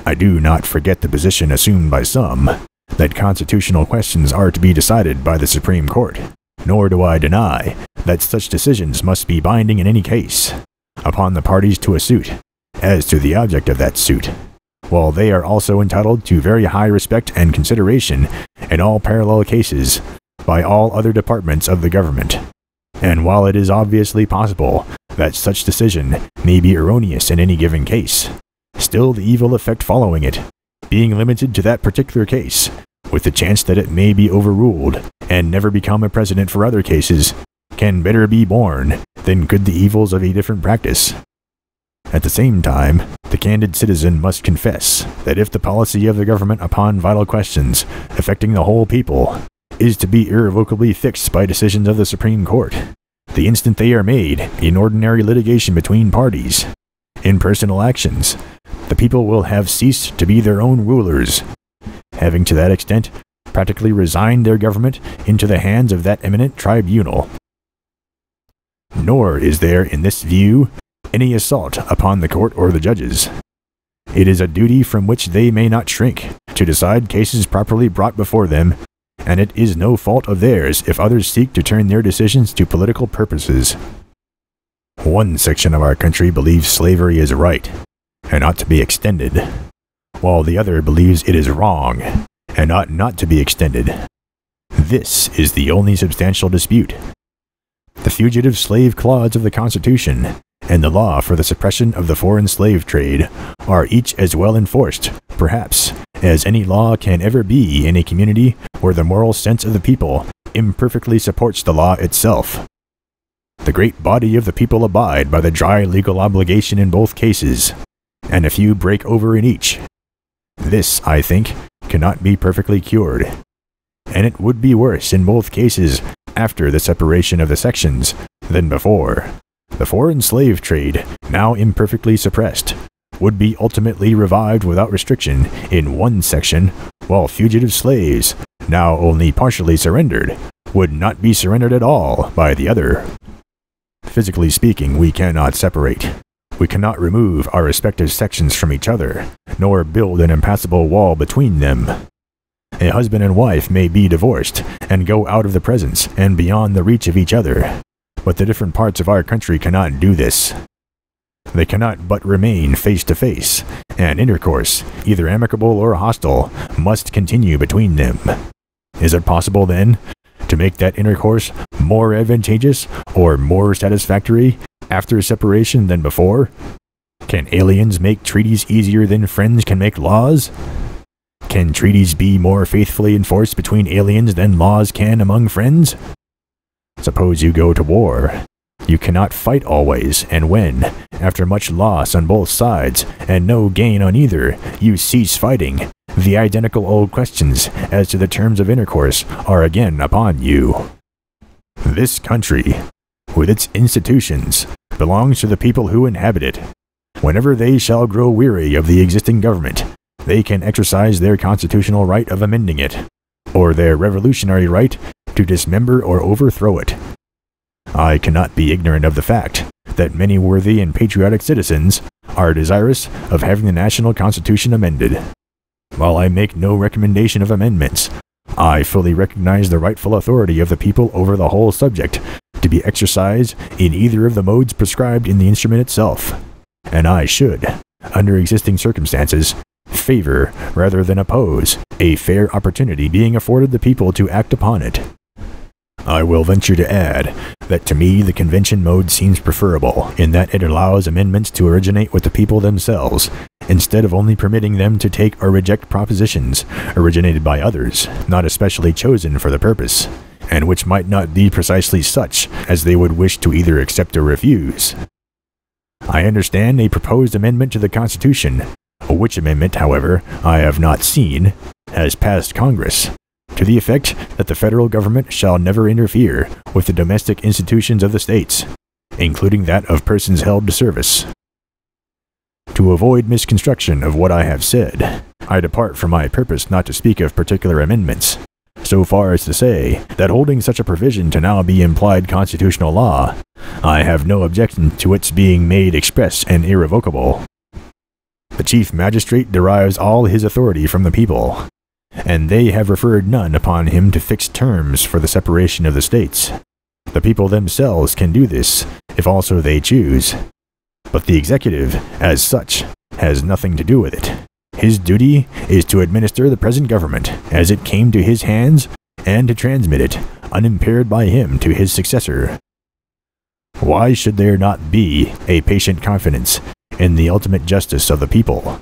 I do not forget the position assumed by some, that constitutional questions are to be decided by the Supreme Court, nor do I deny that such decisions must be binding in any case upon the parties to a suit, as to the object of that suit, while they are also entitled to very high respect and consideration in all parallel cases by all other departments of the government. And while it is obviously possible that such decision may be erroneous in any given case, still the evil effect following it, being limited to that particular case, with the chance that it may be overruled and never become a precedent for other cases, can better be borne than could the evils of a different practice. At the same time, the candid citizen must confess that if the policy of the government upon vital questions affecting the whole people is to be irrevocably fixed by decisions of the Supreme Court, the instant they are made in ordinary litigation between parties, in personal actions, the people will have ceased to be their own rulers, having to that extent practically resigned their government into the hands of that eminent tribunal. Nor is there, in this view, any assault upon the court or the judges. It is a duty from which they may not shrink, to decide cases properly brought before them, and it is no fault of theirs if others seek to turn their decisions to political purposes. One section of our country believes slavery is right, and ought to be extended, while the other believes it is wrong, and ought not to be extended. This is the only substantial dispute. The fugitive slave clause of the Constitution and the law for the suppression of the foreign slave trade are each as well enforced, perhaps, as any law can ever be in a community where the moral sense of the people imperfectly supports the law itself. The great body of the people abide by the dry legal obligation in both cases, and a few break over in each. This, I think, cannot be perfectly cured, and it would be worse in both cases after the separation of the sections than before. The foreign slave trade, now imperfectly suppressed, would be ultimately revived without restriction in one section, while fugitive slaves, now only partially surrendered, would not be surrendered at all by the other. Physically speaking, we cannot separate. We cannot remove our respective sections from each other, nor build an impassable wall between them. A husband and wife may be divorced and go out of the presence and beyond the reach of each other, but the different parts of our country cannot do this. They cannot but remain face to face, and intercourse, either amicable or hostile, must continue between them. Is it possible, then, to make that intercourse more advantageous or more satisfactory after separation than before? Can aliens make treaties easier than friends can make laws? Can treaties be more faithfully enforced between aliens than laws can among friends? Suppose you go to war. You cannot fight always, and when, after much loss on both sides, and no gain on either, you cease fighting, the identical old questions as to the terms of intercourse are again upon you. This country, with its institutions, belongs to the people who inhabit it. Whenever they shall grow weary of the existing government, they can exercise their constitutional right of amending it, or their revolutionary right to dismember or overthrow it. I cannot be ignorant of the fact that many worthy and patriotic citizens are desirous of having the national constitution amended. While I make no recommendation of amendments, I fully recognize the rightful authority of the people over the whole subject to be exercised in either of the modes prescribed in the instrument itself, and I should, under existing circumstances, favor rather than oppose a fair opportunity being afforded the people to act upon it. I will venture to add that to me the convention mode seems preferable, in that it allows amendments to originate with the people themselves, instead of only permitting them to take or reject propositions originated by others, not especially chosen for the purpose, and which might not be precisely such as they would wish to either accept or refuse. I understand a proposed amendment to the Constitution, which amendment, however, I have not seen, has passed Congress, to the effect that the federal government shall never interfere with the domestic institutions of the states, including that of persons held to service. To avoid misconstruction of what I have said, I depart from my purpose not to speak of particular amendments, so far as to say that holding such a provision to now be implied constitutional law, I have no objection to its being made express and irrevocable. The The chief magistrate derives all his authority from the people, and they have referred none upon him to fix terms for the separation of the states. The people themselves can do this, if also they choose. But the executive, as such, has nothing to do with it. His duty is to administer the present government as it came to his hands, and to transmit it, unimpaired by him, to his successor. Why should there not be a patient confidence in the ultimate justice of the people?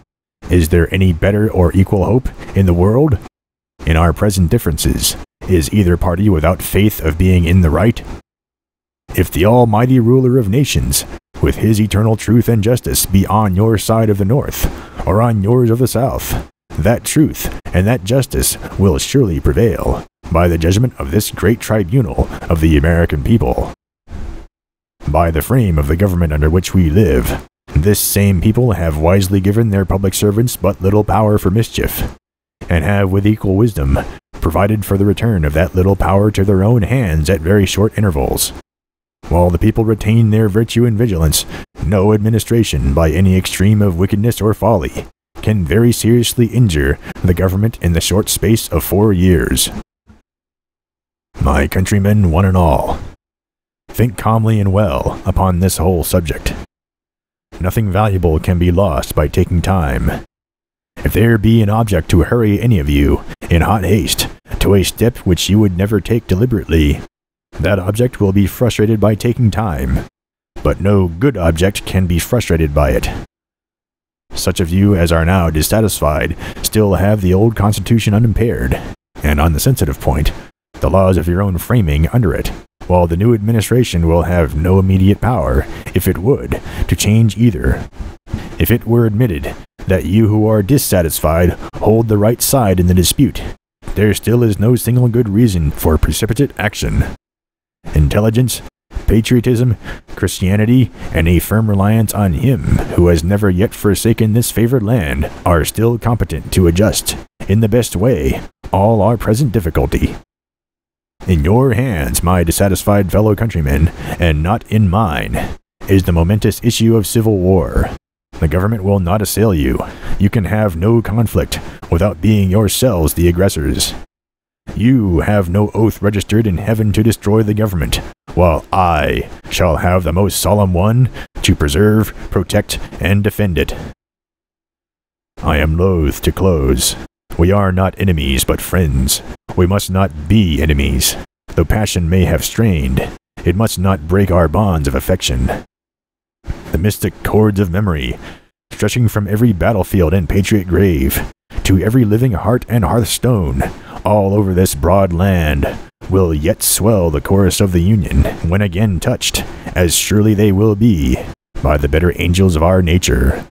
Is there any better or equal hope in the world? In our present differences, is either party without faith of being in the right? If the almighty ruler of nations, with his eternal truth and justice, be on your side of the north, or on yours of the south, that truth and that justice will surely prevail, by the judgment of this great tribunal of the American people. By the frame of the government under which we live, this same people have wisely given their public servants but little power for mischief, and have with equal wisdom provided for the return of that little power to their own hands at very short intervals. While the people retain their virtue and vigilance, no administration, by any extreme of wickedness or folly, can very seriously injure the government in the short space of 4 years. My countrymen, one and all, think calmly and well upon this whole subject. Nothing valuable can be lost by taking time. If there be an object to hurry any of you, in hot haste, to a step which you would never take deliberately, that object will be frustrated by taking time, but no good object can be frustrated by it. Such of you as are now dissatisfied still have the old Constitution unimpaired, and on the sensitive point, the laws of your own framing under it, while the new administration will have no immediate power, if it would, to change either. If it were admitted that you who are dissatisfied hold the right side in the dispute, there still is no single good reason for precipitate action. Intelligence, patriotism, Christianity, and a firm reliance on Him who has never yet forsaken this favored land are still competent to adjust, in the best way, all our present difficulty. In your hands, my dissatisfied fellow countrymen, and not in mine, is the momentous issue of civil war. The government will not assail you. You can have no conflict without being yourselves the aggressors. You have no oath registered in heaven to destroy the government, while I shall have the most solemn one to preserve, protect, and defend it. I am loath to close. We are not enemies, but friends. We must not be enemies. Though passion may have strained, it must not break our bonds of affection. The mystic cords of memory, stretching from every battlefield and patriot grave, to every living heart and hearthstone, all over this broad land, will yet swell the chorus of the Union, when again touched, as surely they will be, by the better angels of our nature.